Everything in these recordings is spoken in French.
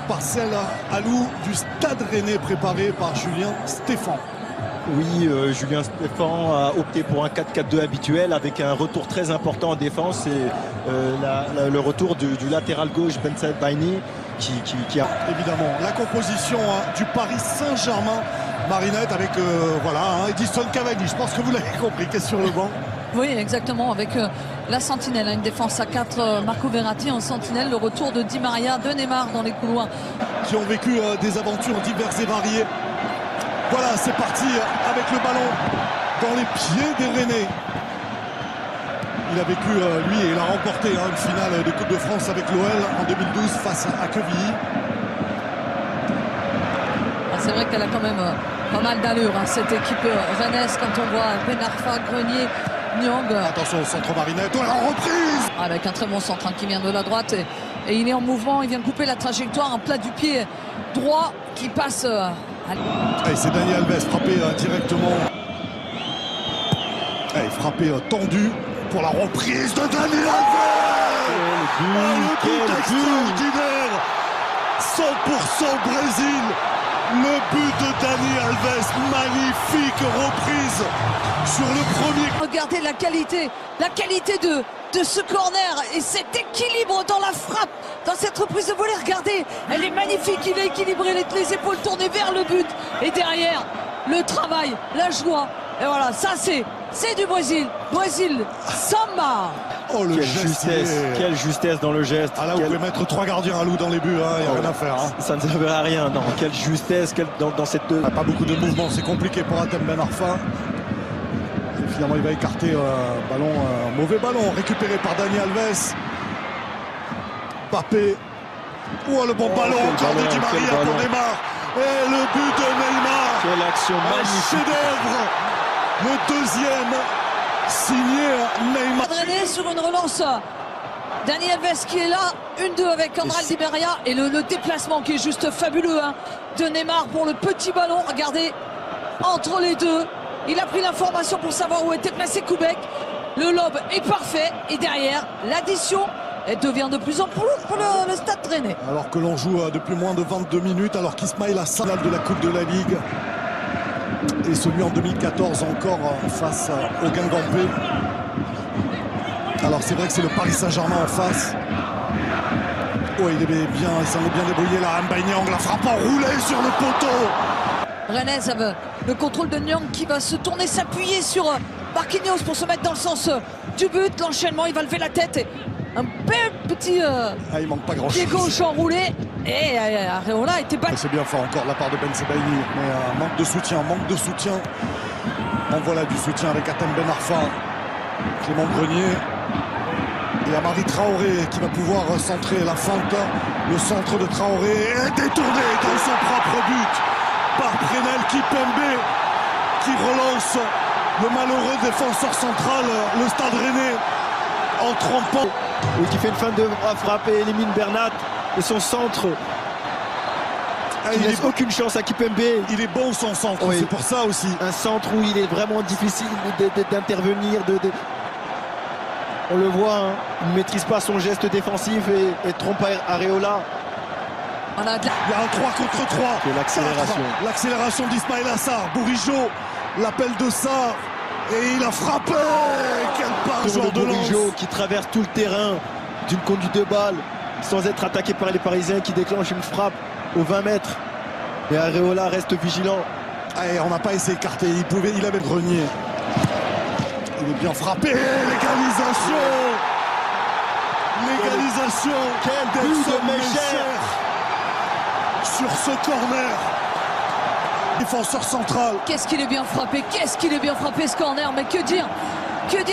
par celle à Lou du Stade Rennais préparé par Julien Stéphan. Oui, Julien Stéphan a opté pour un 4-4-2 habituel avec un retour très important en défense et le retour du latéral gauche Ben Saïd Baini qui a... Évidemment, la composition du Paris Saint-Germain, Marinette, avec Edison Cavani. Je pense que vous l'avez compris, qui est sur le banc. Oui, exactement, avec la sentinelle, une défense à 4, Marco Verratti en sentinelle, le retour de Di Maria, de Neymar dans les couloirs. Qui ont vécu des aventures diverses et variées. Voilà, c'est parti avec le ballon dans les pieds des Rennais. Il a vécu, lui, et il a remporté une finale de Coupe de France avec l'OL en 2012 face à Quevilly. C'est vrai qu'elle a quand même pas mal d'allure, cette équipe rennaise, quand on voit Ben Arfa, Grenier, Nyang. Attention au centre Marinette, en reprise avec un très bon centre qui vient de la droite et il est en mouvement, il vient de couper la trajectoire, un plat du pied droit qui passe... Et c'est Dani Alves frappé directement. Et frappé tendu pour la reprise de Dani Alves. Le but extraordinaire, 100% Brésil. Le but de Dani Alves, magnifique reprise sur le premier. Regardez la qualité de ce corner et cet équilibre dans la frappe, dans cette reprise de volée. Regardez, elle est magnifique, il a équilibré les épaules tournées vers le but et derrière le travail, la joie. Et voilà, ça c'est du Brésil. Brésil, samba. Oh, Quelle justesse dans le geste. Ah là, vous pouvez mettre 3 gardiens à Lou dans les buts, il n'y a rien à faire. Ça ne servira à rien, non. Quelle justesse dans cette... Pas beaucoup de mouvements, c'est compliqué pour Hatem Ben Arfa. Et finalement, il va écarter ballon, mauvais ballon, récupéré par Dani Alves. Mbappé. Oh, le bon ballon encore de Di Maria pour Neymar. Et le but de Neymar. Quelle action magnifique. Chef-d'œuvre. Le deuxième signé Neymar. Drainé sur une relance. Dani Alves qui est là, 1-2 avec Andral Di Maria et le déplacement qui est juste fabuleux de Neymar pour le petit ballon. Regardez, entre les deux, il a pris l'information pour savoir où était placé Koubek. Le lob est parfait et derrière, l'addition devient de plus en plus lourde pour le Stade Rennais. Alors que l'on joue depuis moins de 22 minutes, alors qu'Ismaïla Sarr de la Coupe de la Ligue et celui en 2014 encore face au Guingampé. Alors c'est vrai que c'est le Paris Saint-Germain en face. Oh, il s'en est bien débrouillé là. Mbaye Niang, la frappe enroulée sur le poteau. Rennes avec le contrôle de Nyang qui va se tourner, s'appuyer sur Marquinhos pour se mettre dans le sens du but. L'enchaînement, il va lever la tête. Un bel petit il manque pas grand pied gauche enroulé. Et Areola était battu. C'est bien fort encore de la part de Ben Sebaini. Mais manque de soutien. En voilà du soutien avec Hatem Ben Arfa, Clément Grenier. Et Amari Traoré qui va pouvoir centrer la feinte. Le centre de Traoré est détourné dans son propre but par Prenel Kipembe qui relance le malheureux défenseur central, le Stade Rennais, en trompant. Oui, qui fait une fin de frappe et élimine Bernat et son centre. Il laisse aucune chance à Kipembe. Il est bon son centre, oui. C'est pour ça aussi. Un centre où il est vraiment difficile d'intervenir. On le voit, il ne maîtrise pas son geste défensif et trompe Areola. Il y a un 3 contre 3. C'est l'accélération. L'accélération d'Ismaïla Sarr. Bourigeaud, l'appel de Sarr. Et il a frappé. Quel part de Bourigeaud qui traverse tout le terrain d'une conduite de balle sans être attaqué par les Parisiens, qui déclenche une frappe aux 20 mètres. Et Areola reste vigilant. On n'a pas essayé d'écarter. Il avait Grenier. Il est bien frappé. L'égalisation. Quel but de Mécher sur ce corner. Défenseur central. Qu'est-ce qu'il est bien frappé ce corner. Mais que dire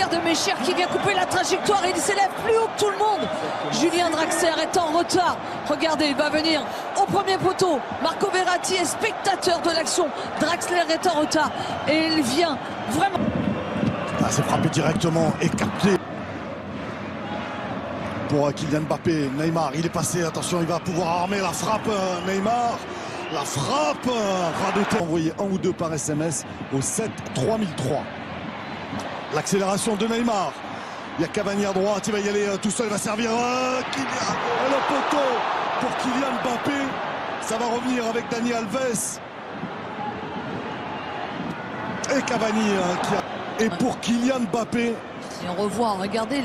de Mécher qui vient couper la trajectoire et il s'élève plus haut que tout le monde. Julien Draxler est en retard. Regardez, il va venir au premier poteau. Marco Verratti est spectateur de l'action. Draxler est en retard et il vient vraiment... C'est frappé directement et capté pour Kylian Mbappé. Neymar, il est passé, attention, il va pouvoir armer la frappe. Neymar, la frappe, radoté. Envoyé 1 ou 2 par SMS au 7 3003. L'accélération de Neymar. Il y a Cavani à droite, il va y aller tout seul, il va servir Kylian, le poteau. pour Kylian Mbappé. Ça va revenir avec Dani Alves. Et Cavani et pour Kylian Mbappé. Si on revoit, regardez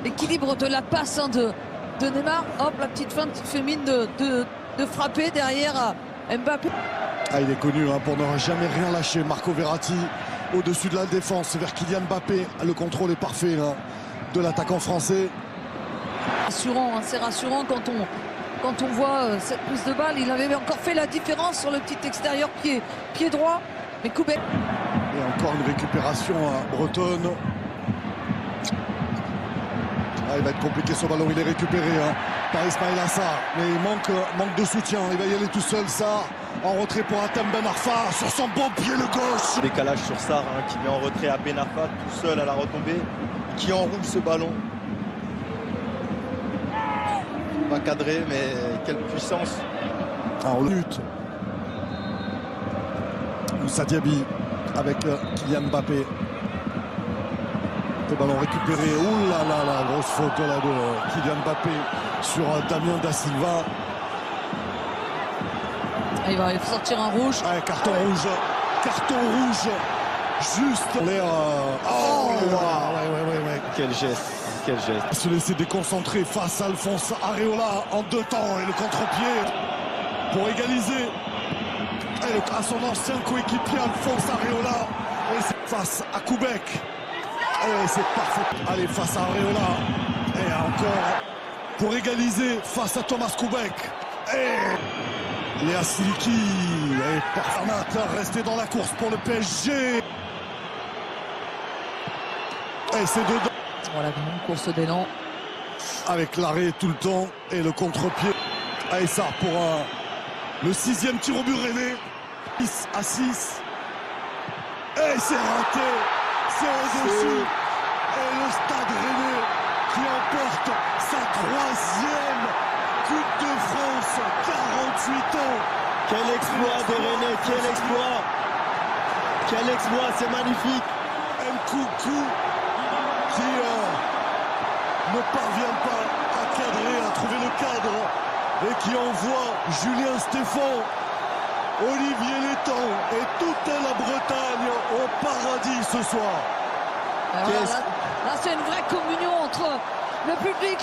l'équilibre de la passe de Neymar. Hop, la petite feinte fémine de frapper derrière Mbappé. Ah, il est connu pour ne jamais rien lâcher. Marco Verratti au-dessus de la défense vers Kylian Mbappé. Le contrôle est parfait de l'attaquant français. Rassurant, c'est rassurant quand on voit cette prise de balle. Il avait encore fait la différence sur le petit extérieur pied droit. Mais Koubek. Et encore une récupération bretonne. Ah, il va être compliqué ce ballon, il est récupéré par Ismaïla Sarr. Mais il manque de soutien. Il va y aller tout seul, Sarr. En retrait pour Hatem Ben Arfa sur son bon pied le gauche. Décalage sur Sarr qui met en retrait à Ben Arfa tout seul à la retombée. Qui enroule ce ballon. Pas cadré, mais quelle puissance. En lutte. Moussa Diaby avec Kylian Mbappé. Le ballon récupéré. Ouh là là là, grosse faute là de Kylian Mbappé sur Damien Da Silva. Il va sortir un rouge. Ouais, carton rouge. Carton rouge. Juste l'air. Oh ouais. Quel geste. Quel geste. Se laisser déconcentrer face à Alphonse Areola en 2 temps et le contre-pied pour égaliser. Et à son ancien coéquipier Alphonse Areola. Et face à Koubek. Et c'est parfait. Allez, face à Areola. Et encore pour égaliser face à Thomas Koubek. Et Léa Siliki. Et Parfait. Resté dans la course pour le PSG. Et c'est dedans. Voilà, une course d'élan. Avec l'arrêt tout le temps et le contre-pied. Et ça pour le 6e tir au but rêvé. 6 à 6. Et c'est raté. C'est au-dessus. Et le Stade Rennais qui emporte sa 3e Coupe de France. 48 ans. Quel exploit de Rennais. Quel exploit. Quel exploit. C'est magnifique. Nkoukou qui ne parvient pas à cadrer, à trouver le cadre et qui envoie Julien Stéphan, Olivier Létang et toute la Bretagne au paradis ce soir. Alors là, c'est une vraie communion entre le public.